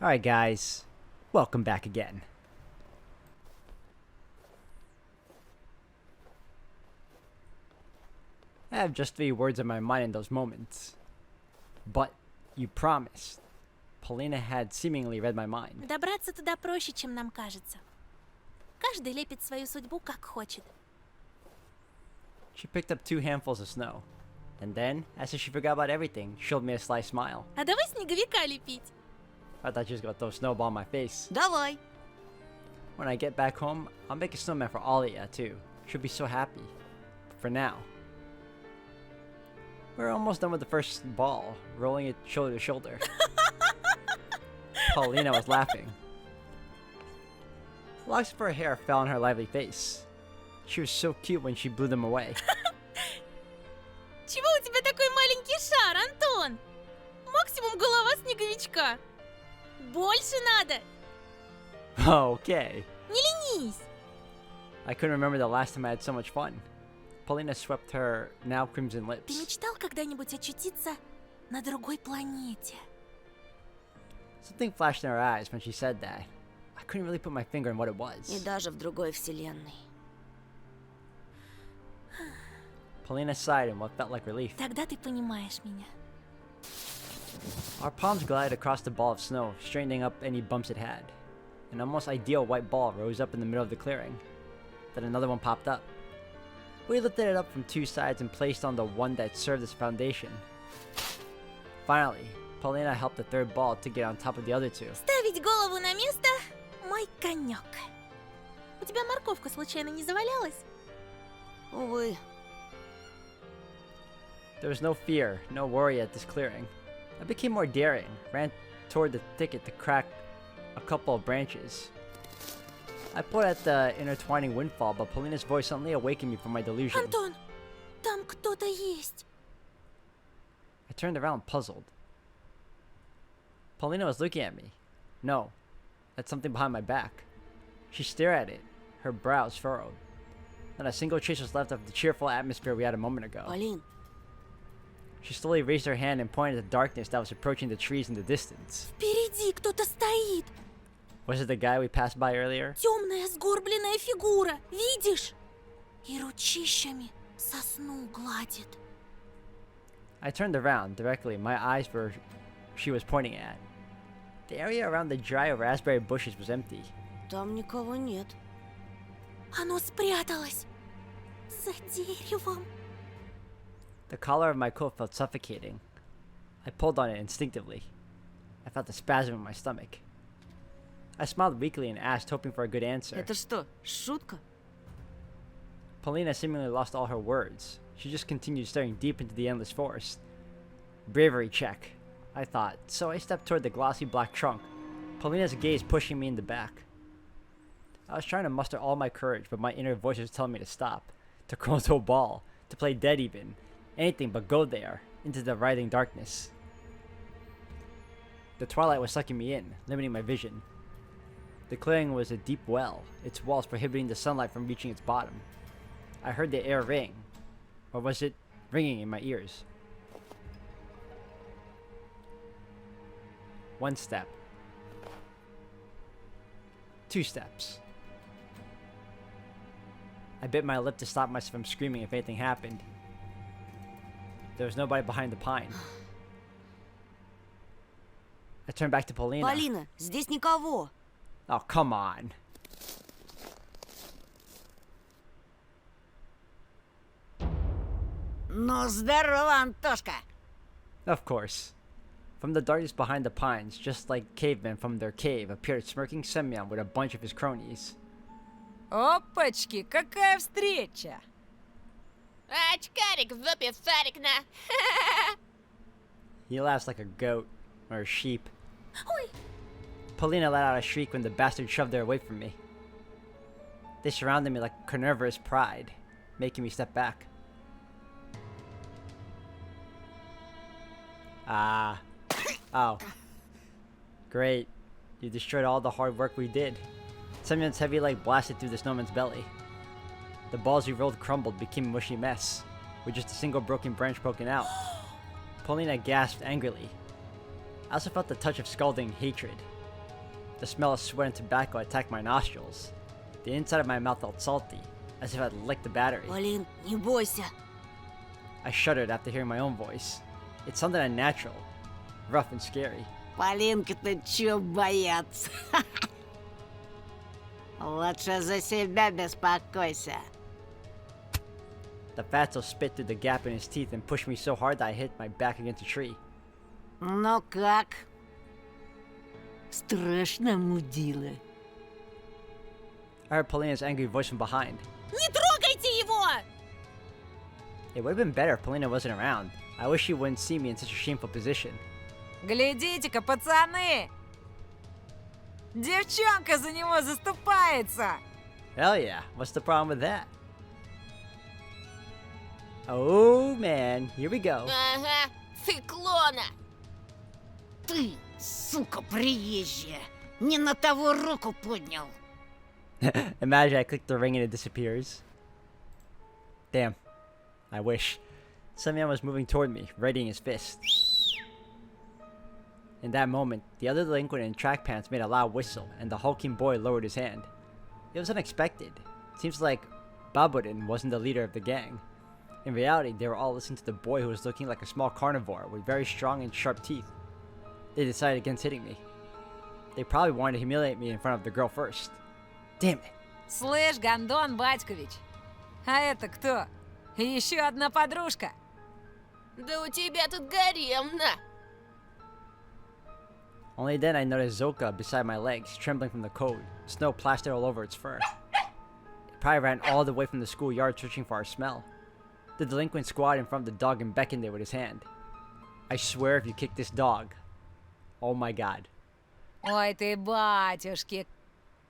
Alright guys, welcome back again. I have just 3 words in my mind in those moments. But you promised. Paulina had seemingly read my mind. Добраться туда проще, чем нам кажется. Каждый лепит свою судьбу как хочет. She picked up 2 handfuls of snow. And then, as if she forgot about everything, showed me a sly smile. А давай снеговика лепить. I thought she was gonna throw a snowball in my face. Давай. When I get back home, I'll make a snowman for Alia too. She'll be so happy. But for now, we're almost done with the first ball, rolling it shoulder to shoulder. Paulina was laughing. Locks of her hair fell on her lively face. She was so cute when she blew them away. Чего у тебя такой маленький шар, Антон? Максимум голова снеговичка. Больше надо. Okay. Не ленись. I couldn't remember the last time I had so much fun. Paulina swept her now crimson Ты lips. мечтал когда-нибудь очутиться на другой планете? Something flashed in her eyes when she said that. I couldn't really put my finger on what it was. И даже в другой вселенной. Paulina sighed in what felt like relief. Тогда ты понимаешь меня. Our palms glided across the ball of snow, straightening up any bumps it had. An almost ideal white ball rose up in the middle of the clearing. Then another one popped up. We lifted it up from 2 sides and placed on the one that served as foundation. Finally, Paulina helped the 3rd ball to get on top of the other 2. Ставить голову на место – мой конек. У тебя морковка случайно не завалялась? Увы. There was no fear, no worry at this clearing. I became more daring, ran toward the thicket to crack a couple of branches. I pulled at the intertwining windfall, but Paulina's voice suddenly awakened me from my delusion. Антон, там кто-то есть. I turned around, puzzled. Paulina was looking at me. No, at something behind my back. She stared at it, her brows furrowed. Not a single trace was left of the cheerful atmosphere we had a moment ago. Полин. She slowly raised her hand and pointed at the darkness that was approaching the trees in the distance. Впереди кто-то стоит. Was it the guy we passed by earlier? Темная сгорбленная фигура. Видишь? И ручищами сосну гладит. I turned around directly, my eyes were she was pointing at. The area around the dry raspberry bushes was empty. Там никого нет. Оно спряталось. За деревом. The collar of my coat felt suffocating. I pulled on it instinctively. I felt a spasm in my stomach. I smiled weakly and asked, hoping for a good answer. Это что, шутка? Paulina seemingly lost all her words. She just continued staring deep into the endless forest. Bravery check, I thought, so I stepped toward the glossy black trunk, Paulina's gaze pushing me in the back. I was trying to muster all my courage, but my inner voice was telling me to stop, to crawl into a ball, to play dead even. Anything but go there, into the writhing darkness. The twilight was sucking me in, limiting my vision. The clearing was a deep well, its walls prohibiting the sunlight from reaching its bottom. I heard the air ring, or was it ringing in my ears? 1 step. 2 steps. I bit my lip to stop myself from screaming if anything happened. There was nobody behind the pine. I turned back to Paulina. Полина, здесь никого. Oh, come on. Ну, здорово, Антошка. Of course. From the darkness behind the pines, just like cavemen from their cave, appeared smirking Semyon with a bunch of his cronies. Опачки, какая встреча! Очкарик в жопе Сарикна. He laughs like a goat, or a sheep. Ой. Paulina let out a shriek when the bastard shoved her away from me. They surrounded me like carnivorous pride, making me step back. Ah. Oh. Great. You destroyed all the hard work we did. Semyon's heavy leg blasted through the snowman's belly. The balls he rolled crumbled, became a mushy mess, with just a single broken branch poking out. Paulina gasped angrily. I also felt the touch of scalding hatred. The smell of sweat and tobacco attacked my nostrils. The inside of my mouth felt salty, as if I'd licked the battery. Полин, не бойся. I shuddered after hearing my own voice. It sounded unnatural, rough and scary. Полинка-то чё бояться? Лучше за себя беспокойся. The fatso spit through the gap in his teeth and pushed me so hard that I hit my back against a tree. Ну как? Страшно, мудила. I heard Polina's angry voice from behind. Не трогайте его! It would have been better if Polina wasn't around. I wish she wouldn't see me in such a shameful position. Глядите-ка, пацаны! Девчонка за него заступается! Hell yeah, what's the problem with that? Oh man, here we go. Ага, циклона! Ты, сука приезжая, не на того руку поднял. Imagine I click the ring and it disappears. Damn. I wish. Some man was moving toward me, readying his fist. In that moment, the other delinquent in track pants made a loud whistle, and the hulking boy lowered his hand. It was unexpected. Seems like Babudin wasn't the leader of the gang. In reality, they were all listening to the boy who was looking like a small carnivore with very strong and sharp teeth. They decided against hitting me. They probably wanted to humiliate me in front of the girl first. Damn it. Слышь, Гондон Батькович, а это кто? Еще одна подружка? Да у тебя тут гарем, на! Only then I noticed Zoka beside my legs, trembling from the cold, snow plastered all over its fur. It probably ran all the way from the schoolyard searching for our smell. The delinquent squatted in front of the dog and beckoned it with his hand. I swear if you kick this dog. Oh my god. Ой ты, батюшки,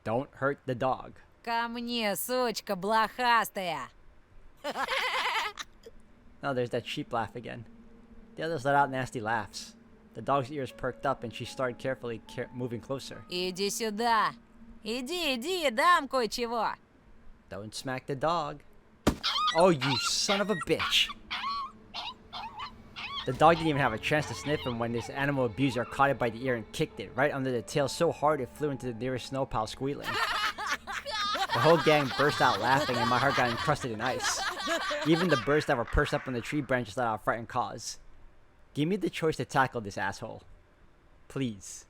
Don't hurt the dog. ко мне, сучка блохастая! Oh, there's that sheep laugh again. The others let out nasty laughs. The dog's ears perked up and she started carefully moving closer. Иди сюда! Иди, дам кое-чего! Don't smack the dog. Oh, you son of a bitch! The dog didn't even have a chance to sniff him when this animal abuser caught it by the ear and kicked it right under the tail so hard it flew into the nearest snow pile squealing. The whole gang burst out laughing and my heart got encrusted in ice. Even the birds that were perched up on the tree branches let out frightened caws. Give me the choice to tackle this asshole. Please.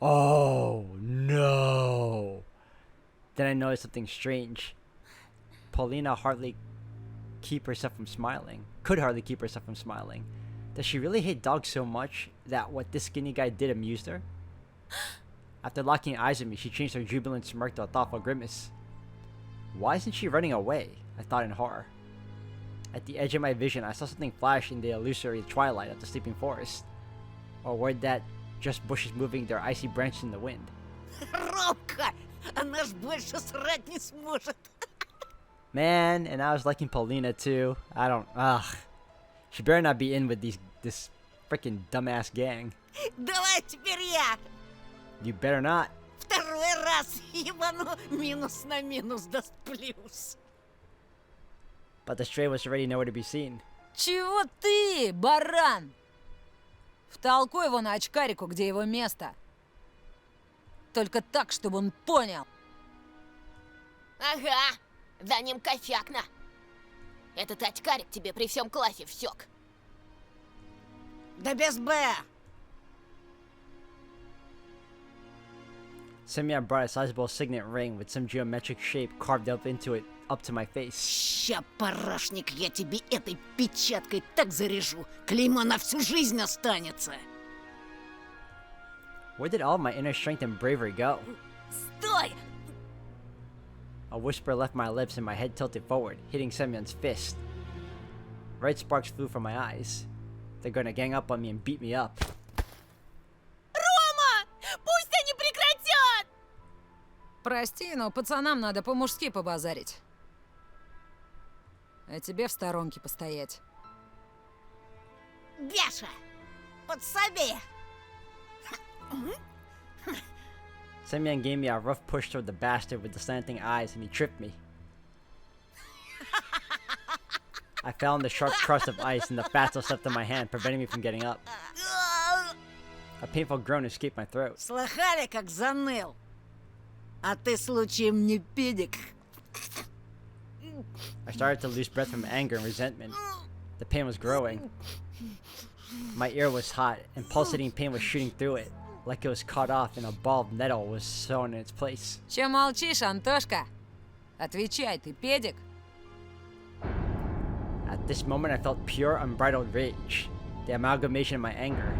Oh, no. Then I noticed something strange. Paulina could hardly keep herself from smiling. Does she really hate dogs so much that what this skinny guy did amused her? After locking eyes with me, she changed her jubilant smirk to a thoughtful grimace. Why isn't she running away? I thought in horror. At the edge of my vision, I saw something flash in the illusory twilight of the sleeping forest. Or were that just bushes moving their icy branches in the wind? Ромка, она ж больше срать не сможет. Man, and I was liking Paulina too. She better not be in with this freaking dumbass gang. Давай теперь я. You better not. Второй раз ебану минус на минус даст плюс. But the stray was already nowhere to be seen. Чего ты, баран? Втолкуй его на очкарику, где его место. Только так, чтобы он понял. Ага, за ним кофякна. Этот очкарик тебе при всем классе всек. Да без Б. Semyon brought a sizable signet ring with some geometric shape carved up into it up to my face. Ща, парашник, я тебе этой печаткой так заряжу. Клеймо на всю жизнь останется. Where did all of my inner strength and bravery go? Стой! A whisper left my lips and my head tilted forward, hitting Semyon's fist. Red sparks flew from my eyes. They're gonna gang up on me and beat me up. Рома! Пусть они прекратят! Прости, но пацанам надо по-мужски побазарить. А тебе в сторонке постоять. Бяша, подсоби. Semyon gave me a rough push toward the bastard with the slanting eyes and he tripped me. I fell in the sharp crust of ice and the fatso slipped in my hand, preventing me from getting up. A painful groan escaped my throat. Слыхали, как заныл? А ты случаем не педик? I started to lose breath from anger and resentment. The pain was growing. My ear was hot, and pulsating pain was shooting through it, like it was cut off and a ball of metal was sewn in its place. Че молчишь, Антошка? Отвечай, ты педик? At this moment, I felt pure, unbridled rage, the amalgamation of my anger.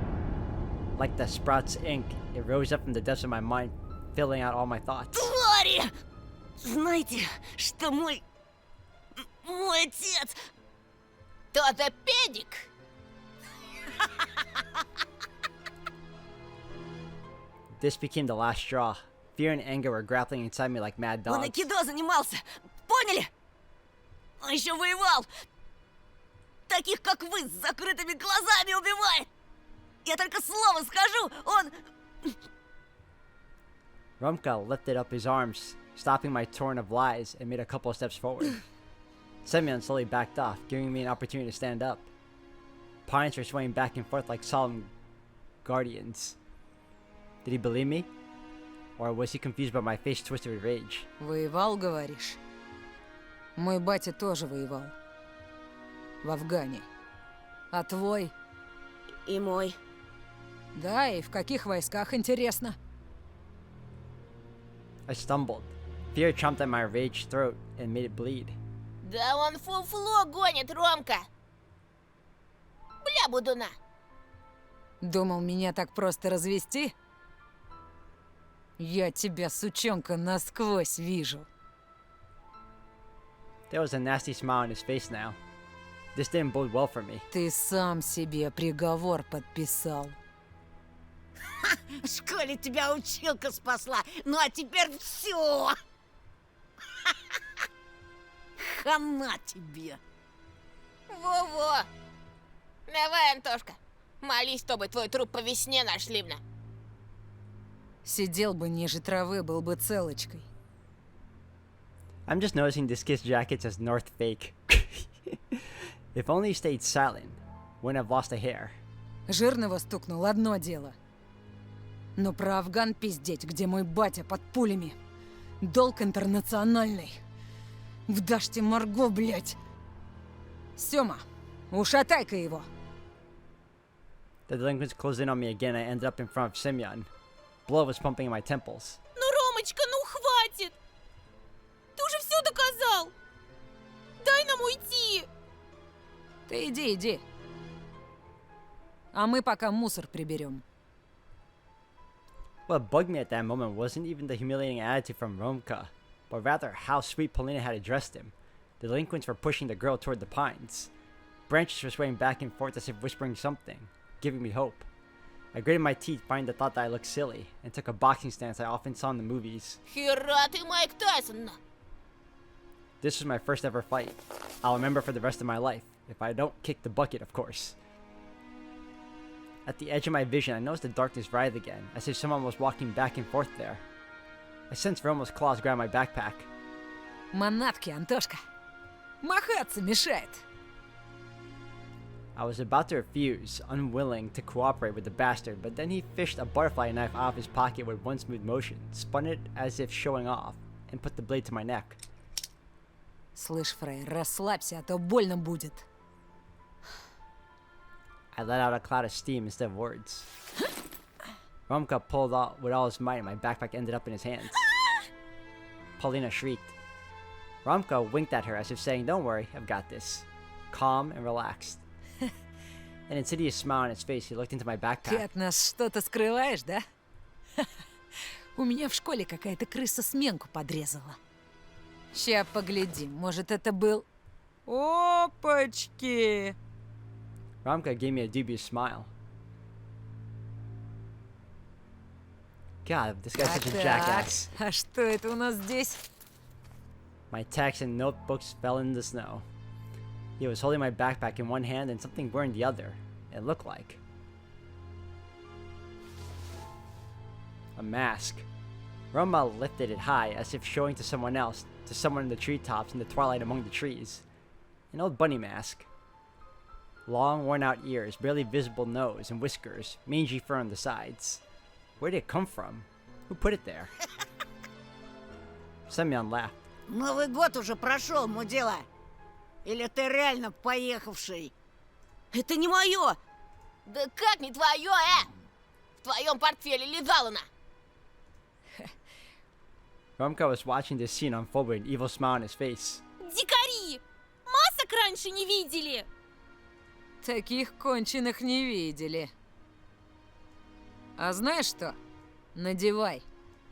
Like the sprout's ink, it rose up from the depths of my mind, filling out all my thoughts. Твари! Знаете, что мой отец... Кто-то педик. This became the last straw. Fear and anger were grappling inside me like mad Он dogs. айкидо занимался, поняли? А еще воевал. Таких, как вы, с закрытыми глазами убивает. Я только слово скажу, он... Rumka lifted up his arms, stopping my torrent of lies, and made a couple of steps forward. Semyon slowly backed off, giving me an opportunity to stand up. Pines were swaying back and forth like solemn guardians. Did he believe me? Or was he confused by my face twisted with rage? Воевал, говоришь? Мой батя тоже воевал. В Афгане. А твой? И мой. Да, и в каких войсках, интересно? I stumbled. Fear chomped at my raged throat and made it bleed. Да он фуфло гонит, Ромка. Бля, будуна. Думал, меня так просто развести? Я тебя, сучонка, насквозь вижу. There was a nasty smile on his face now. This didn't bode well for me. Ты сам себе приговор подписал. В школе тебя училка спасла, ну а теперь все. Хана тебе. Во-во. Давай, Антошка. Молись, чтобы твой труп по весне нашли б. Сидел бы ниже травы, был бы целочкой. I'm just noticing this kid's jacket says North Fake. If only he stayed silent, wouldn't have lost a hair. Жирного стукнул одно дело. Но про Афган пиздеть, где мой батя под пулями. Долг интернациональный. В Даште Марго, блядь. Сёма, ушатай-ка его. The delinquents closed in on me again and I ended up in front of Semyon. Blood was pumping in my temples. Ну, Ромочка, ну хватит. Ты уже все доказал. Дай нам уйти. Ты иди, иди. А мы пока мусор приберем. What bugged me at that moment wasn't even the humiliating attitude from Romka, but rather how sweet Polina had addressed him. The delinquents were pushing the girl toward the pines. Branches were swaying back and forth as if whispering something, giving me hope. I gritted my teeth, finding the thought that I looked silly, and took a boxing stance I often saw in the movies. Хера ты, Майк Тайсон. This was my first ever fight. I'll remember for the rest of my life, if I don't kick the bucket, of course. At the edge of my vision, I noticed the darkness writhe again, as if someone was walking back and forth there. I sensed Romo's claws grab my backpack. Манатки, Антошка. Махаться мешает. I was about to refuse, unwilling to cooperate with the bastard, but then he fished a butterfly knife out of his pocket with one smooth motion, spun it as if showing off, and put the blade to my neck. Слышь, фрейр, расслабься, а то больно будет. I let out a cloud of steam instead of words. Romka pulled out with all his might and my backpack ended up in his hands. Paulina shrieked. Romka winked at her as if saying, "Don't worry, I've got this." Calm and relaxed. An insidious smile on his face, he looked into my Ты backpack. от нас что-то скрываешь, да? У меня в школе какая-то крыса сменку подрезала. Ща поглядим, может это был... Опачки! Romka gave me a dubious smile. God, this guy's such a jackass. А что это у нас здесь? My texts and notebooks fell in the snow. He was holding my backpack in one hand and something burned the other. It looked like a mask. Roma lifted it high as if showing to someone else, to someone in the treetops in the twilight among the trees. An old bunny mask. Long, worn-out ears, barely visible nose, and whiskers, mangy fur on the sides. Where did it come from? Who put it there? Semyon laughed. Новый год уже прошел, мудила. Или ты реально поехавший? Это не мое! Да как не твое, В твоем портфеле лежала она. Romka was watching this scene unfold with an evil smile on his face. Дикари! Масок раньше не видели! Таких конченых не видели. А знаешь что? Надевай.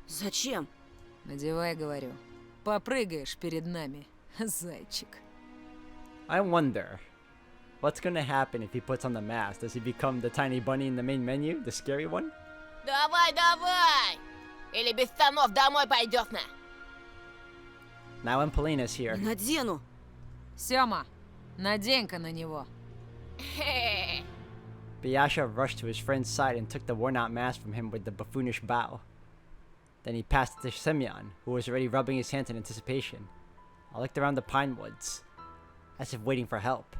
Зачем? Надевай, говорю. Попрыгаешь перед нами, зайчик. I wonder, what's gonna happen if he puts on the mask? Does he become the tiny bunny in the main menu, the scary one? Давай, давай! Или без штанов домой пойдешь на. Now when Polina's here, Надену. Сёма, надень-ка на него. Biyasha rushed to his friend's side and took the worn-out mask from him with the buffoonish bow. Then he passed it to Semyon, who was already rubbing his hands in anticipation. I looked around the pine woods, as if waiting for help,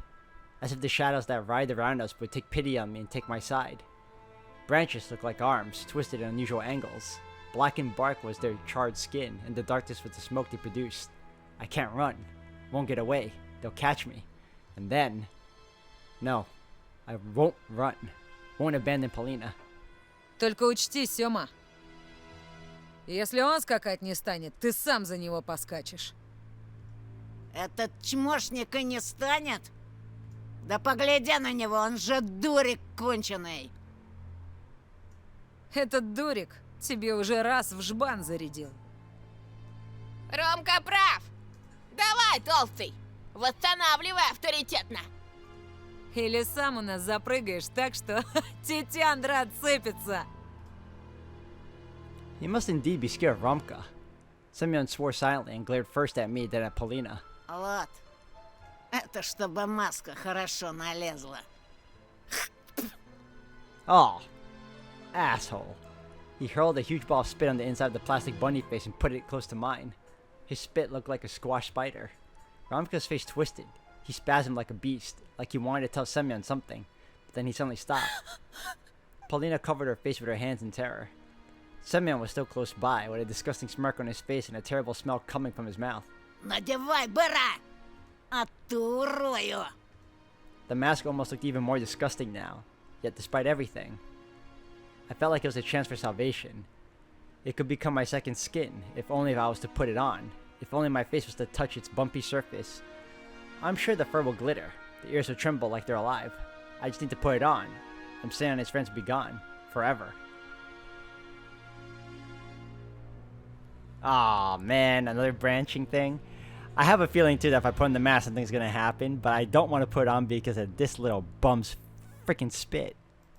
as if the shadows that writhed around us would take pity on me and take my side. Branches looked like arms, twisted at unusual angles. Blackened bark was their charred skin, and the darkness was the smoke they produced. I can't run. Won't get away. They'll catch me. And then... No. I won't run. Won't abandon Polina. Только учти, Сёма. Если он скакать не станет, ты сам за него поскачешь. Этот чмошник и не станет? Да погляди на него, он же дурик конченый. Этот дурик тебе уже раз в жбан зарядил. Ромка прав! Давай, толстый! Восстанавливай авторитетно! Или сам у нас запрыгаешь так, что тетяндра отсыпется. He must indeed be scared of Romka. Semyon swore silently and glared first at me, then at Polina. Вот. Это чтобы маска хорошо налезла. Oh, asshole. He hurled a huge ball of spit on the inside of the plastic bunny face and put it close to mine. His spit looked like a squash spider. Romka's face twisted. He spasmed like a beast, like he wanted to tell Semyon something, but then he suddenly stopped. Polina covered her face with her hands in terror. Semyon was still close by, with a disgusting smirk on his face and a terrible smell coming from his mouth. Надевай, быра! А ту урою! The mask almost looked even more disgusting now, yet despite everything, I felt like it was a chance for salvation. It could become my second skin, if only if I was to put it on, if only my face was to touch its bumpy surface. I'm sure the fur will glitter, the ears will tremble like they're alive. I just need to put it on, and Sam and his friends will be gone, forever. Aw, man, another branching thing. I have a feeling too that if I put on the mask, something's gonna happen, but I don't want to put it on because of this little bum's freaking spit.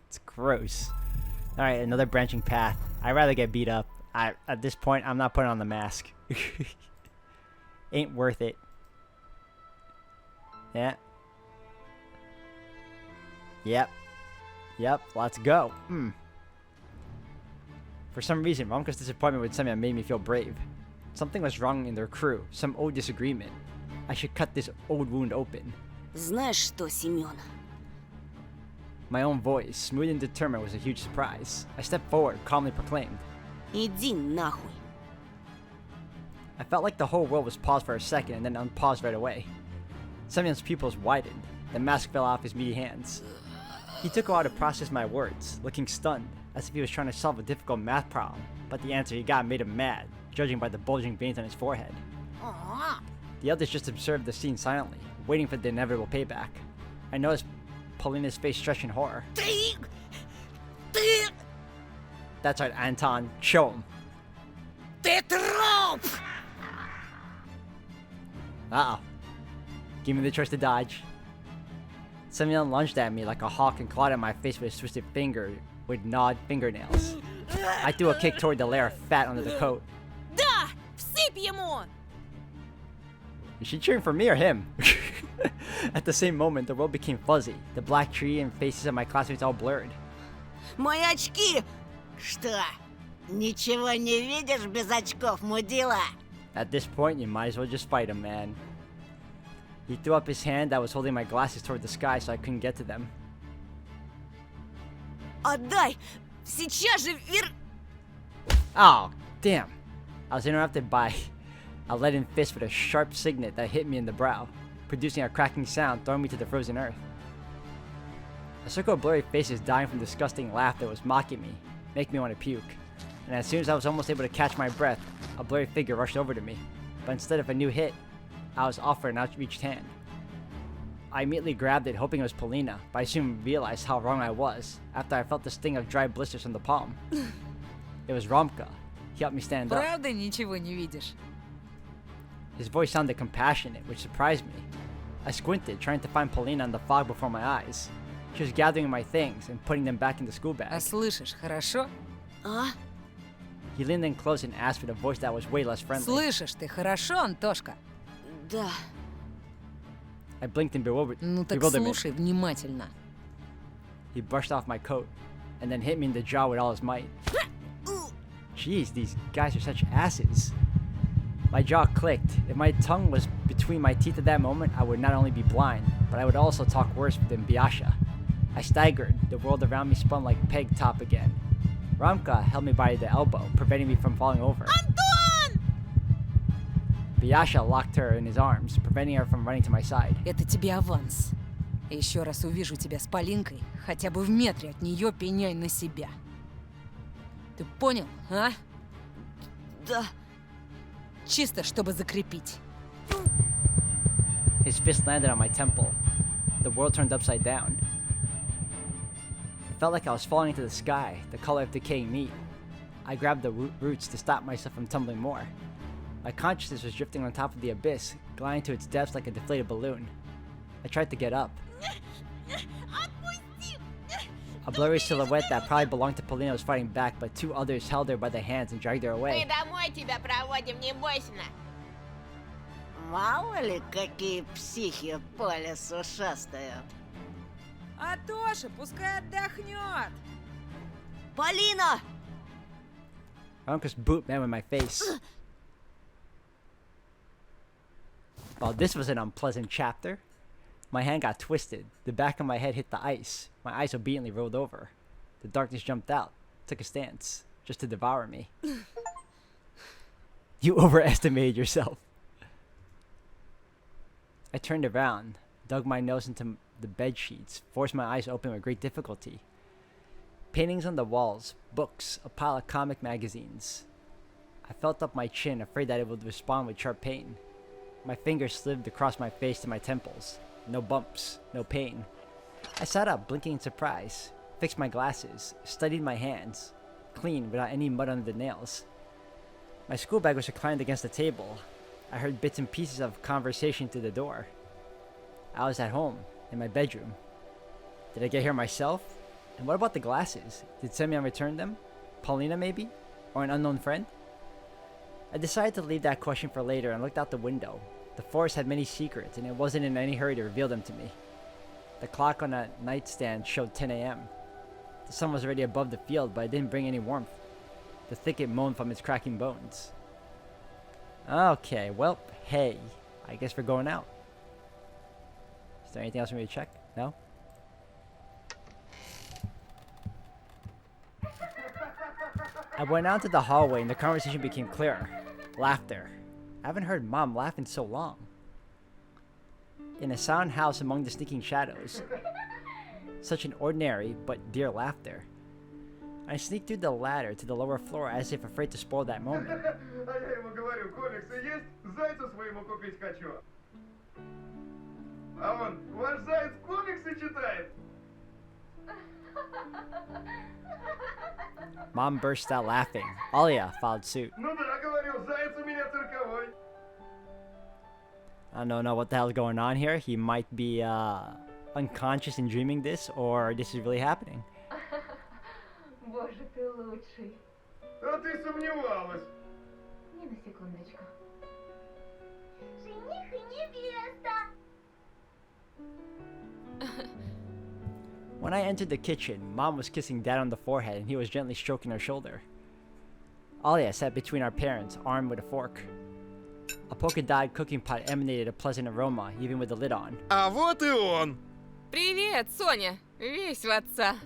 It's gross. Alright, another branching path. I'd rather get beat up. At this point, I'm not putting on the mask. Ain't worth it. Yeah. Yep, let's go. For some reason, Romka's disappointment with Semyon made me feel brave. Something was wrong in their crew, some old disagreement. I should cut this old wound open. Знаешь что, Семён? My own voice, smooth and determined, was a huge surprise. I stepped forward, calmly proclaimed. Иди нахуй. I felt like the whole world was paused for a second and then unpaused right away. Semyon's pupils widened. The mask fell off his meaty hands. He took a while to process my words, looking stunned, as if he was trying to solve a difficult math problem, but the answer he got made him mad, judging by the bulging veins on his forehead. О, The others just observed the scene silently, waiting for the inevitable payback. I noticed Polina's face stretch in horror. Ты... That's right, Anton, show him. Ты труп! Uh-oh. Give me the choice to dodge. Semyon lunged at me like a hawk and clawed at my face with his twisted finger with gnawed fingernails. I threw a kick toward the layer of fat under the coat. Да! Всыпь ему! Is she cheering for me or him? At the same moment, the world became fuzzy. The black tree and faces of my classmates all blurred. Мои очки! Что? Ничего не видишь без очков, мудила? At this point, you might as well just fight him, man. He threw up his hand that was holding my glasses toward the sky so I couldn't get to them. Отдай! Сейчас же Oh, damn. I was interrupted by a leaden fist with a sharp signet that hit me in the brow, producing a cracking sound, throwing me to the frozen earth. A circle of blurry faces dying from disgusting laughter was mocking me, making me want to puke. And as soon as I was almost able to catch my breath, a blurry figure rushed over to me. But instead of a new hit, I was offered an outreached hand. I immediately grabbed it, hoping it was Polina, but I soon realized how wrong I was after I felt the sting of dry blisters on the palm. It was Romka. He helped me stand up. Правда ничего не видишь? His voice sounded compassionate, which surprised me. I squinted, trying to find Polina in the fog before my eyes. She was gathering my things and putting them back in the school bag. А слышишь, хорошо? А? He leaned in close and asked with a voice that was way less friendly. Слышишь ты хорошо, Антошка? Да. I blinked in Ну так bewilderment. слушай внимательно. He brushed off my coat and then hit me in the jaw with all his might. Jeez, these guys are such asses. My jaw clicked. If my tongue was between my teeth at that moment, I would not only be blind, but I would also talk worse than Biasha. I staggered. The world around me spun like peg top again. Ramka held me by the elbow, preventing me from falling over. Антон! Biasha locked her in his arms, preventing her from running to my side. Это тебе аванс. Еще раз увижу тебя с Полинкой, хотя бы в метре от нее пеняй на себя. Ты понял, а? Да. Чисто, чтобы закрепить. His fist landed on my temple. The world turned upside down. It felt like I was falling into the sky, the color of decaying meat. I grabbed the roots to stop myself from tumbling more. My consciousness was drifting on top of the abyss, gliding to its depths like a deflated balloon. I tried to get up. Отпусти! A blurry silhouette that probably belonged to Polina was fighting back, but two others held her by the hands and dragged her Мы away. домой тебя проводим, не бойся. Мало ли, какие психи по лесу шастают. Антоша, пускай отдохнет. Полина! Ramka's boot met with my face. Well, this was an unpleasant chapter. My hand got twisted. The back of my head hit the ice. My eyes obediently rolled over. The darkness jumped out, took a stance, just to devour me. You overestimated yourself. I turned around, dug my nose into the bed sheets, forced my eyes open with great difficulty. Paintings on the walls, books, a pile of comic magazines. I felt up my chin, afraid that it would respond with sharp pain. My fingers slid across my face to my temples. No bumps, no pain. I sat up, blinking in surprise, fixed my glasses, studied my hands, clean without any mud under the nails. My school bag was reclined against the table. I heard bits and pieces of conversation through the door. I was at home, in my bedroom. Did I get here myself? And what about the glasses? Did Semyon return them? Paulina, maybe? Or an unknown friend? I decided to leave that question for later and looked out the window. The forest had many secrets, and it wasn't in any hurry to reveal them to me. The clock on a nightstand showed 10 a.m. The sun was already above the field, but it didn't bring any warmth. The thicket moaned from its cracking bones. Okay, well, hey, I guess we're going out. Is there anything else for me to check? No? I went out to the hallway and the conversation became clearer. Laughter. I haven't heard Mom laugh in so long. In a sound house among the sneaking shadows. Such an ordinary but dear laughter. I sneaked through the ladder to the lower floor as if afraid to spoil that moment. А я ему говорю, комиксы есть, зайцу своему купить хочу. А он, ваш заяц комиксы читает? Mom burst out laughing. Alia followed suit. Ну да, говорю, заяц у меня цирковой. I don't know what the hell's going on here. He might be unconscious and dreaming this, or this is really happening. Боже, ты лучший. А ты сомневалась. Не на секундочку. Жених и невеста! When I entered the kitchen, Mom was kissing Dad on the forehead and he was gently stroking her shoulder. Alia sat between our parents, armed with a fork. A polka-dotted cooking pot emanated a pleasant aroma, even with the lid on. А вот и он. Привет, Соня. Весь в отца.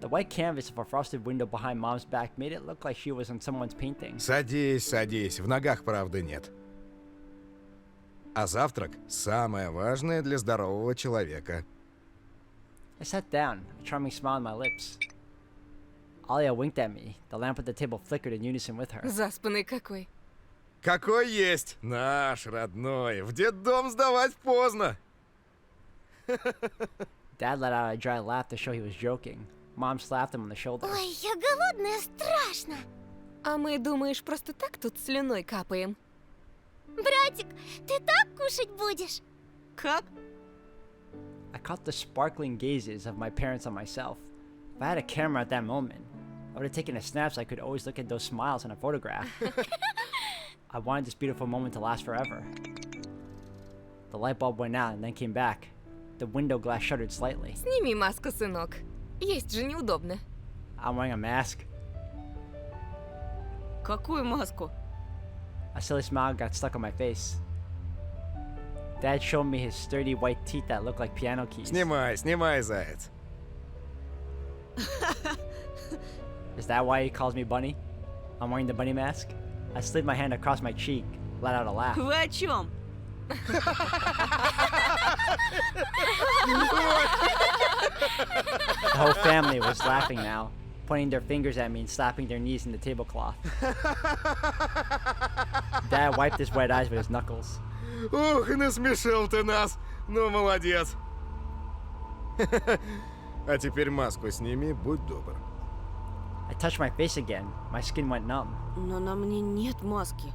The white canvas of a frosted window behind Mom's back made it look like she was on someone's painting. Садись, садись. В ногах правды нет. А завтрак – самое важное для здорового человека. I sat down, a charming smile on my lips. Alia winked at me. The lamp at the table flickered in unison with her. Заспанный какой. Какой есть? Наш родной. В детдом сдавать поздно. Dad let out a dry laugh to show he was joking. Mom slapped him on the shoulder. Ой, я голодная, страшно. А мы, думаешь, просто так тут слюной капаем? Братик, ты так кушать будешь? Как? I caught the sparkling gazes of my parents on myself. If I had a camera at that moment, I would have taken a snap so I could always look at those smiles in a photograph. I wanted this beautiful moment to last forever. The light bulb went out and then came back. The window glass shuddered slightly. Сними маску, сынок. Есть же неудобно. I'm wearing a mask. Какую маску? A silly smile got stuck on my face. Dad showed me his sturdy white teeth that looked like piano keys. Снимай, снимай, заяц. Is that why he calls me Bunny? I'm wearing the bunny mask? I slid my hand across my cheek, let out a laugh. Вы о чем? The whole family was laughing now, pointing their fingers at me and slapping their knees in the tablecloth. Dad wiped his wet eyes with his knuckles. Ух, насмешил ты нас. Ну, молодец. А теперь маску сними, будь добр. I touched my face again. My skin went numb. Но на мне нет маски.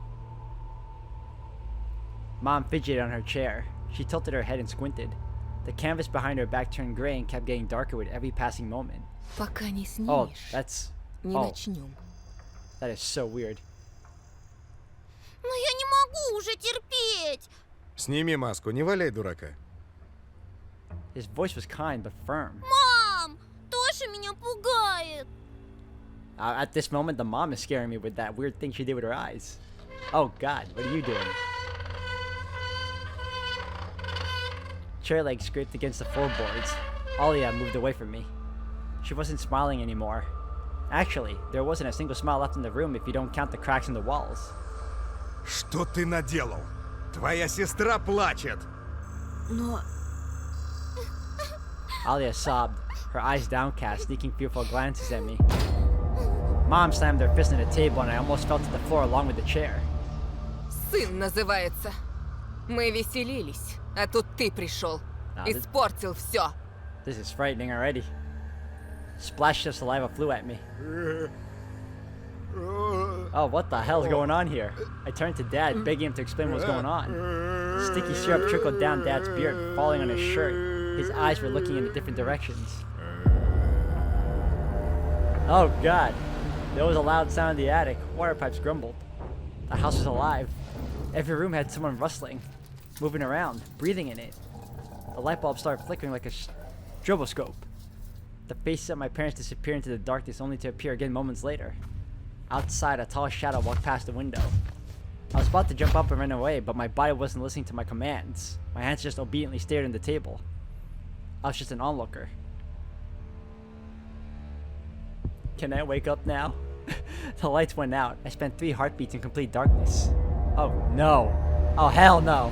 Mom fidgeted on her chair. She tilted her head and squinted. The canvas behind her back turned gray and kept getting darker with every passing moment. Пока не Oh, снимешь, that's... не oh. начнем. That is so weird. Но я не могу уже терпеть. Сними маску, не валяй дурака. His voice was kind but firm. Мам, Тоша меня пугает. At this moment, the mom is scaring me with that weird thing she did with her eyes. Oh God, what are you doing? Chair legs scraped against the floorboards. Alia moved away from me. She wasn't smiling anymore. Actually, there wasn't a single smile left in the room if you don't count the cracks in the walls. Что ты наделал? Твоя сестра плачет. Но... Alia sobbed, her eyes downcast, sneaking fearful glances at me. Mom slammed her fist on the table and I almost fell to the floor along with the chair. Сын называется. Мы веселились, а тут ты пришел. Испортил все. This is frightening already. Splashes of saliva flew at me. Oh, what the hell's going on here? I turned to Dad, begging him to explain what was going on. Sticky syrup trickled down Dad's beard, falling on his shirt. His eyes were looking in different directions. Oh God. There was a loud sound in the attic. Water pipes grumbled. The house was alive. Every room had someone rustling, moving around, breathing in it. The light bulb started flickering like a stroboscope. The faces of my parents disappeared into the darkness only to appear again moments later. Outside, a tall shadow walked past the window. I was about to jump up and run away, but my body wasn't listening to my commands. My hands just obediently stared at the table. I was just an onlooker. Can I wake up now? The lights went out. I spent 3 heartbeats in complete darkness. Oh no. Oh hell no.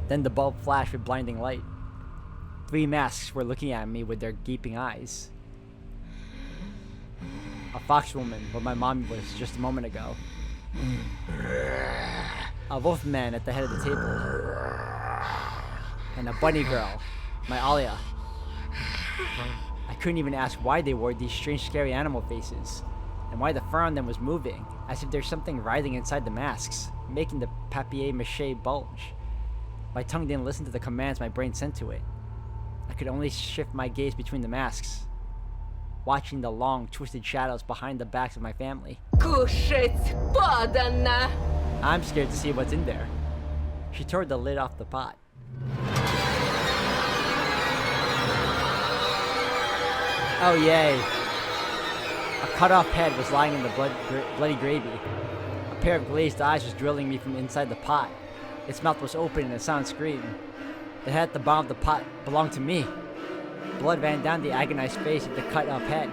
Then the bulb flashed with blinding light. 3 masks were looking at me with their gaping eyes. A fox woman, where my mom was just a moment ago. A wolf man at the head of the table. And a bunny girl, my Alia. I couldn't even ask why they wore these strange scary animal faces, and why the fur on them was moving, as if there's something writhing inside the masks, making the papier-mâché bulge. My tongue didn't listen to the commands my brain sent to it. I could only shift my gaze between the masks, watching the long, twisted shadows behind the backs of my family. Кушать подано! I'm scared to see what's in there. She tore the lid off the pot. Oh yay. A cut-off head was lying in the bloody gravy. pair of glazed eyes was drilling me from inside the pot. Its mouth was open in a sound scream. The head at the bottom of the pot belonged to me. Blood ran down the agonized face of the cut-up head.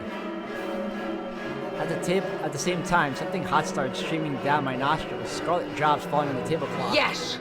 At the same time, something hot started streaming down my nostrils, scarlet drops falling on the tablecloth. Ешь!